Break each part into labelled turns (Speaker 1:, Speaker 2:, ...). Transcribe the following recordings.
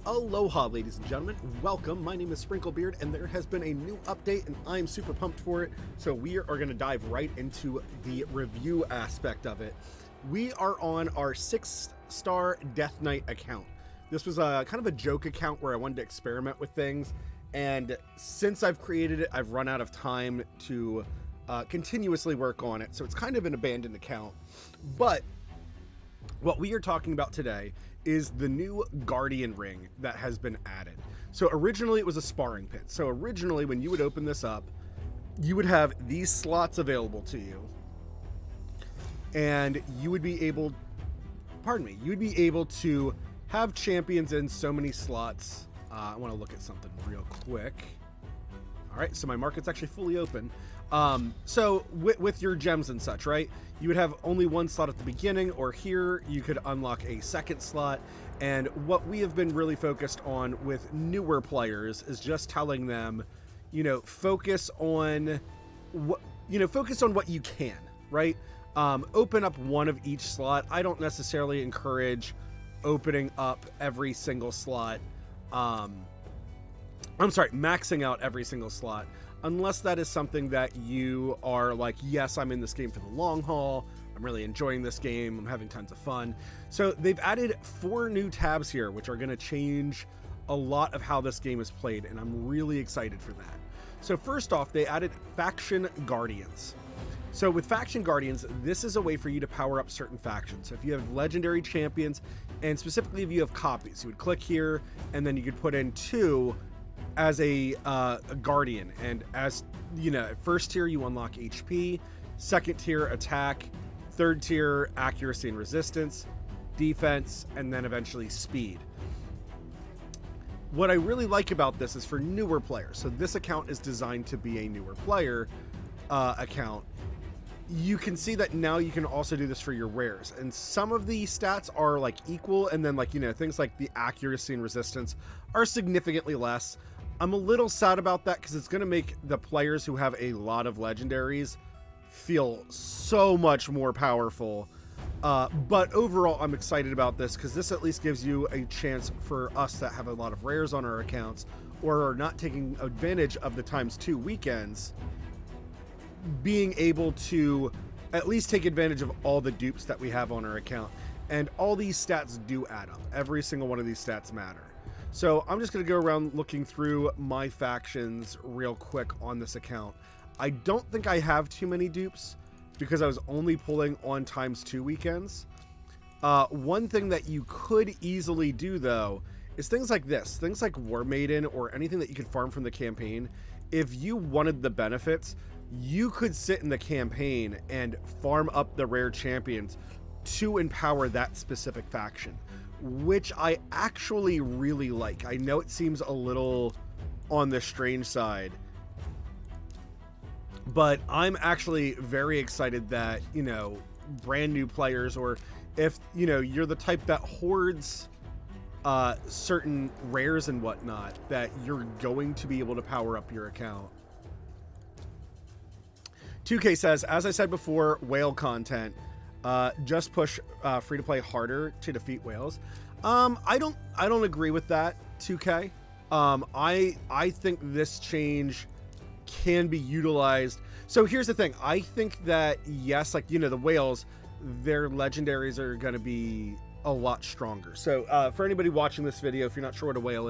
Speaker 1: Aloha, ladies and gentlemen. Welcome. My name is SprinkleBeard, and there has been a new update, and I'm super pumped for it. So we are going to dive right into the review aspect of it. We are on our 6-star Death Knight account. This was a kind of a joke account where I wanted to experiment with things, and since I've created it, I've run out of time to continuously work on it. So it's kind of an abandoned account. But what we are talking about today is the new Guardian ring that has been added. So originally it was a sparring pit. So originally when you would open this up, you would have these slots available to you, and you would be able, you would be able to have champions in so many slots. I want to look at something real quick. All right, so my market's actually fully open. So with your gems and such, right? You would have only one slot at the beginning, or here you could unlock a second slot. And what we have been really focused on with newer players is just telling them, focus on what you can, right? Open up one of each slot. I don't necessarily encourage opening up every single slot. Maxing out every single slot, unless that is something that you are like, yes, I'm in this game for the long haul. I'm really enjoying this game. I'm having tons of fun. So they've added 4 new tabs here, which are going to change a lot of how this game is played, and I'm really excited for that. So first off, they added Faction Guardians. So with Faction Guardians, this is a way for you to power up certain factions. So if you have legendary champions, and specifically if you have copies, you would click here, and then you could put in 2 as a guardian. And as first tier you unlock HP, second tier attack, third tier accuracy and resistance, defense, and then eventually speed. What I really like about this is for newer players. So this account is designed to be a newer player account. You can see that now you can also do this for your rares, and some of the stats are like equal, and then things like the accuracy and resistance are significantly less. I'm a little sad about that because it's going to make the players who have a lot of legendaries feel so much more powerful. But overall, I'm excited about this because this at least gives you a chance for us that have a lot of rares on our accounts or are not taking advantage of the ×2 weekends, being able to at least take advantage of all the dupes that we have on our account. And all these stats do add up. Every single one of these stats matter. So I'm just going to go around looking through my factions real quick on this account. I don't think I have too many dupes because I was only pulling on ×2 weekends. One thing that you could easily do though is things like this, things like War Maiden or anything that you could farm from the campaign. If you wanted the benefits, you could sit in the campaign and farm up the rare champions to empower that specific faction, which I actually really like. I know it seems a little on the strange side, but I'm actually very excited that, brand new players, or if, you're the type that hoards certain rares and whatnot, that you're going to be able to power up your account. 2K says, as I said before, whale content. Just push free to play harder to defeat whales. I don't agree with that, 2K. I think this change can be utilized. So here's the thing. I think that yes, the whales, their legendaries are going to be a lot stronger. So for anybody watching this video, if you're not sure what a whale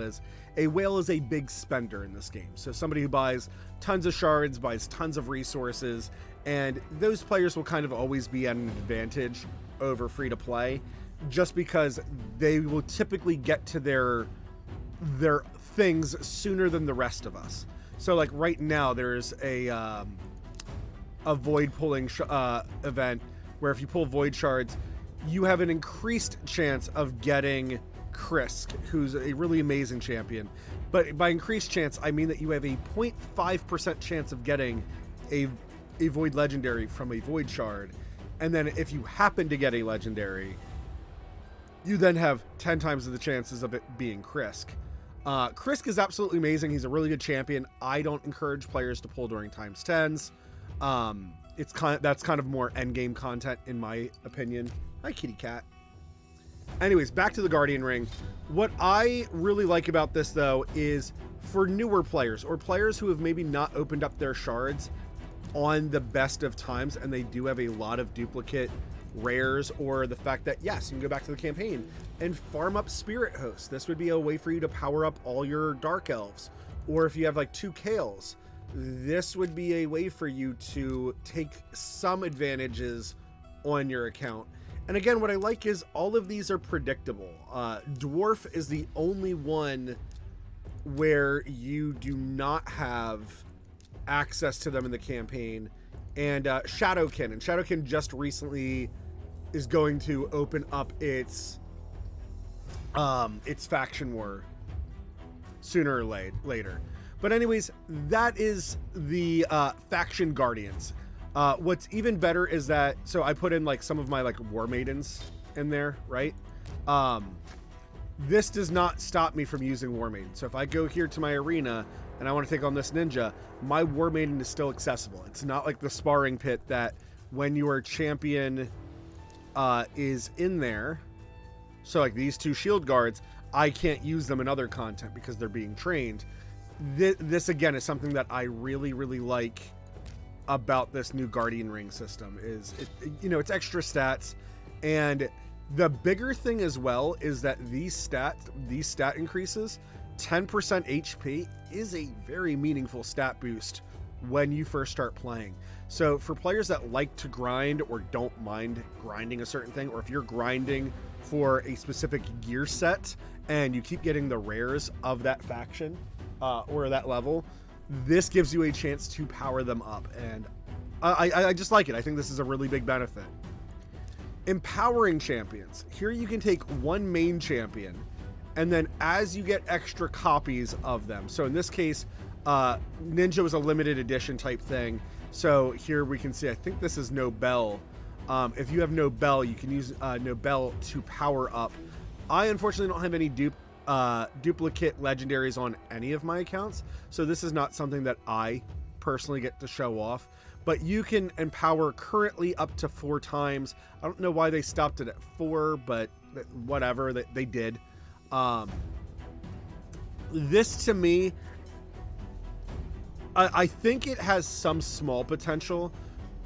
Speaker 1: is a big spender in this game. So somebody who buys tons of shards, buys tons of resources, and those players will kind of always be at an advantage over free to play, just because they will typically get to their things sooner than the rest of us. So like right now there's a void pulling event where if you pull void shards, you have an increased chance of getting Krisk, who's a really amazing champion. But by increased chance, I mean that you have a 0.5% chance of getting a void legendary from a void shard. And then if you happen to get a legendary, you then have 10 times the chances of it being Krisk. Krisk is absolutely amazing. He's a really good champion. I don't encourage players to pull during ×10s. That's kind of more endgame content in my opinion. Hi, kitty cat. Anyways, back to the Guardian ring. What I really like about this, though, is for newer players or players who have maybe not opened up their shards on the best of times, and they do have a lot of duplicate rares, or the fact that, yes, you can go back to the campaign and farm up spirit hosts. This would be a way for you to power up all your dark elves. Or if you have like 2 Kales, this would be a way for you to take some advantages on your account. And again, what I like is all of these are predictable. Dwarf is the only one where you do not have access to them in the campaign. And Shadowkin. And Shadowkin just recently is going to open up its faction war sooner or later. But anyways, that is the faction guardians. What's even better is that, so I put in like some of my like war maidens in there, right? This does not stop me from using war maiden. So if I go here to my arena and I want to take on this ninja, my war maiden is still accessible. It's not like the sparring pit that when your champion is in there, so like these 2 shield guards, I can't use them in other content because they're being trained. This again is something that I really, really like about this new Guardian Ring system. Is it's extra stats, and the bigger thing as well is that these stat increases, 10% HP is a very meaningful stat boost when you first start playing. So for players that like to grind or don't mind grinding a certain thing, or if you're grinding for a specific gear set and you keep getting the rares of that faction or that level, this gives you a chance to power them up. And I just like it. I think this is a really big benefit. Empowering champions. Here you can take one main champion, and then as you get extra copies of them. So in this case, Ninja was a limited edition type thing. So here we can see, I think this is Nobel. If you have Nobel, you can use Nobel to power up. I unfortunately don't have any duplicate legendaries on any of my accounts, so this is not something that I personally get to show off. But you can empower currently up to 4 times. I don't know why they stopped it at 4, but whatever, they did. This to me, I think it has some small potential.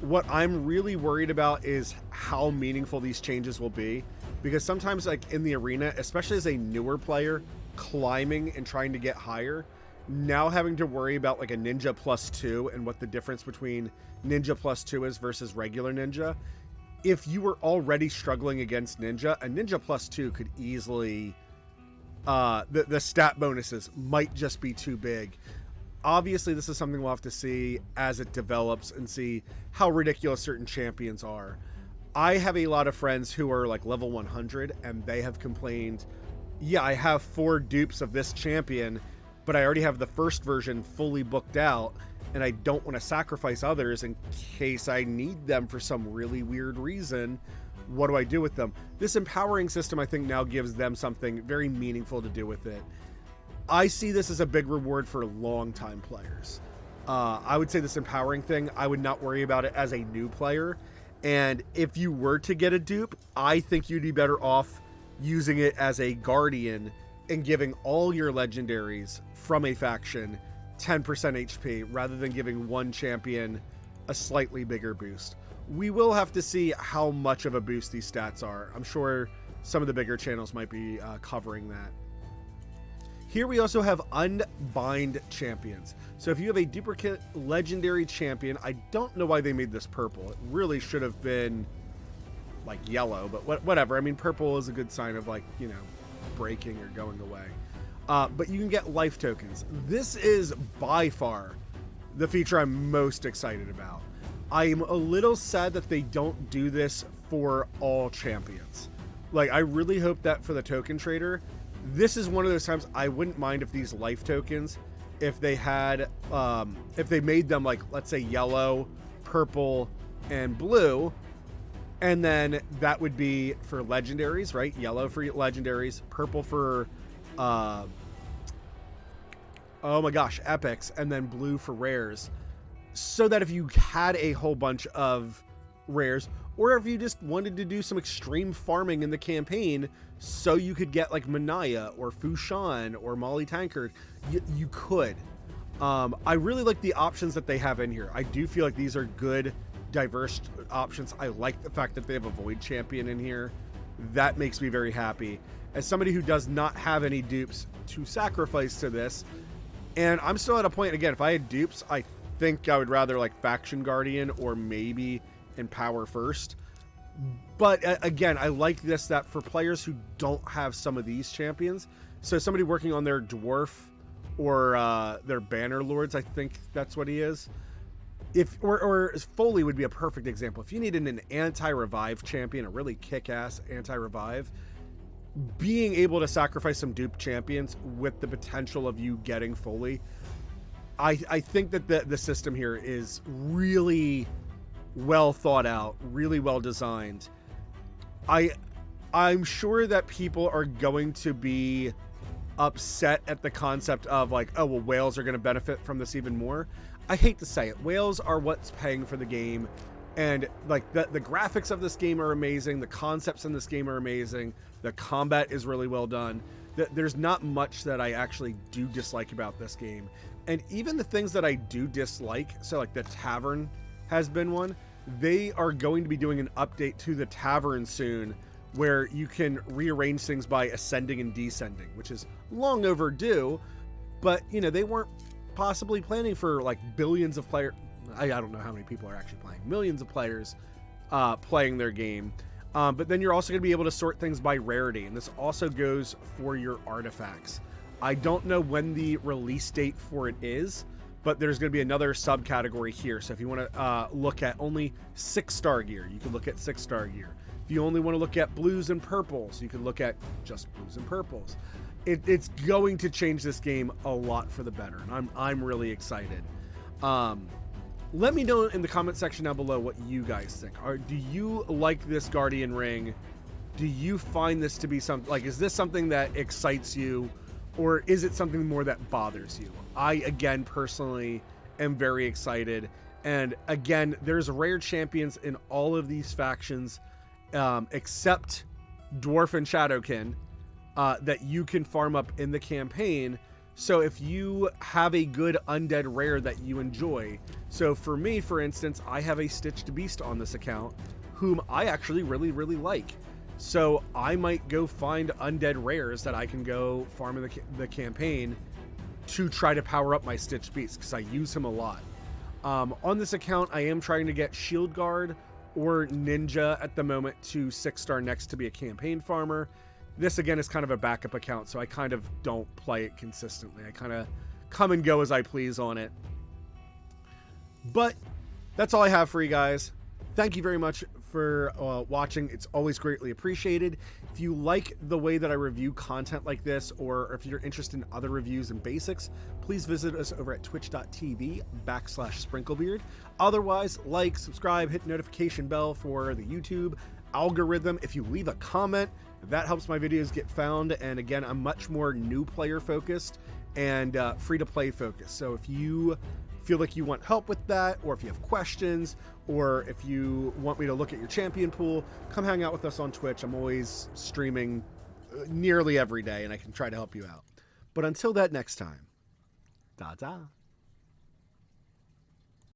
Speaker 1: What I'm really worried about is how meaningful these changes will be, because sometimes like in the arena, especially as a newer player climbing and trying to get higher, now having to worry about like a ninja +2 and what the difference between ninja +2 is versus regular ninja. If you were already struggling against ninja, a ninja +2 could easily the stat bonuses might just be too big. Obviously, this is something we'll have to see as it develops and see how ridiculous certain champions are. I have a lot of friends who are like level 100, and they have complained, yeah, I have 4 dupes of this champion, but I already have the first version fully booked out, and I don't want to sacrifice others in case I need them for some really weird reason. What do I do with them? This empowering system, I think, now gives them something very meaningful to do with it. I see this as a big reward for long-time players. I would say this empowering thing, I would not worry about it as a new player. And if you were to get a dupe, I think you'd be better off using it as a guardian and giving all your legendaries from a faction 10% HP rather than giving one champion a slightly bigger boost. We will have to see how much of a boost these stats are. I'm sure some of the bigger channels might be covering that. Here we also have unbind champions. So if you have a duplicate legendary champion, I don't know why they made this purple. It really should have been like yellow, but whatever. I mean, purple is a good sign of like, you know, breaking or going away. But you can get life tokens. This is by far the feature I'm most excited about. I'm a little sad that they don't do this for all champions. Like, I really hope that for the token trader, this is one of those times I wouldn't mind if these life tokens, if they had, if they made them like, let's say yellow, purple, and blue, and then that would be for legendaries, right? Yellow for legendaries, purple for, oh my gosh, epics, and then blue for rares. So that if you had a whole bunch of rares, or if you just wanted to do some extreme farming in the campaign so you could get like Manaya or Fushan or Molly Tankard, you could. I really like the options that they have in here. I do feel like these are good, diverse options. I like the fact that they have a Void Champion in here. That makes me very happy. As somebody who does not have any dupes to sacrifice to this, and I'm still at a point, again, if I had dupes, I think I would rather like Faction Guardian or maybe Empower first. But again, I like this, that for players who don't have some of these champions, so somebody working on their Dwarf or their Banner Lords, I think that's what he is. Or Foley would be a perfect example. If you needed an anti-revive champion, a really kick-ass anti-revive, being able to sacrifice some dupe champions with the potential of you getting Foley, I think that the system here is really well thought out, really well designed. I'm sure that people are going to be upset at the concept of like, oh, well, whales are going to benefit from this even more. I hate to say it, whales are what's paying for the game, and like the graphics of this game are amazing, the concepts in this game are amazing, the combat is really well done. There's not much that I actually do dislike about this game, and even the things that I do dislike, so like the tavern has been one. They are going to be doing an update to the tavern soon where you can rearrange things by ascending and descending, which is long overdue, but you know, they weren't possibly planning for like billions of players. I don't know how many people are actually playing, millions of players playing their game. But then you're also going to be able to sort things by rarity, and this also goes for your artifacts. I don't know when the release date for it is, but there's going to be another subcategory here. So if you want to look at only 6-star gear, you can look at 6-star gear. If you only want to look at blues and purples, you can look at just blues and purples. It's going to change this game a lot for the better, and I'm really excited. Let me know in the comment section down below what you guys think. Do you like this Guardian Ring? Do you find this to be something, like, is this something that excites you, or is it something more that bothers you? I, again, personally am very excited. And again, there's rare champions in all of these factions, except Dwarf and Shadowkin, that you can farm up in the campaign. So if you have a good undead rare that you enjoy, so for me, for instance, I have a Stitched Beast on this account, whom I actually really, really like. So I might go find undead rares that I can go farm in the campaign to try to power up my Stitched Beast, because I use him a lot. On this account, I am trying to get Shield Guard or Ninja at the moment to 6-star next to be a campaign farmer. This, again, is kind of a backup account, so I kind of don't play it consistently. I kind of come and go as I please on it. But that's all I have for you guys. Thank you very much for watching. It's always greatly appreciated. If you like the way that I review content like this, or if you're interested in other reviews and basics, please visit us over at twitch.tv/SprinkleBeard. Otherwise, like, subscribe, hit the notification bell for the YouTube algorithm. If you leave a comment, that helps my videos get found. And again, I'm much more new player focused and free to play focused. So if you feel like you want help with that, or if you have questions, or if you want me to look at your champion pool, come hang out with us on Twitch. I'm always streaming nearly every day, and I can try to help you out. But until that next time, da-da.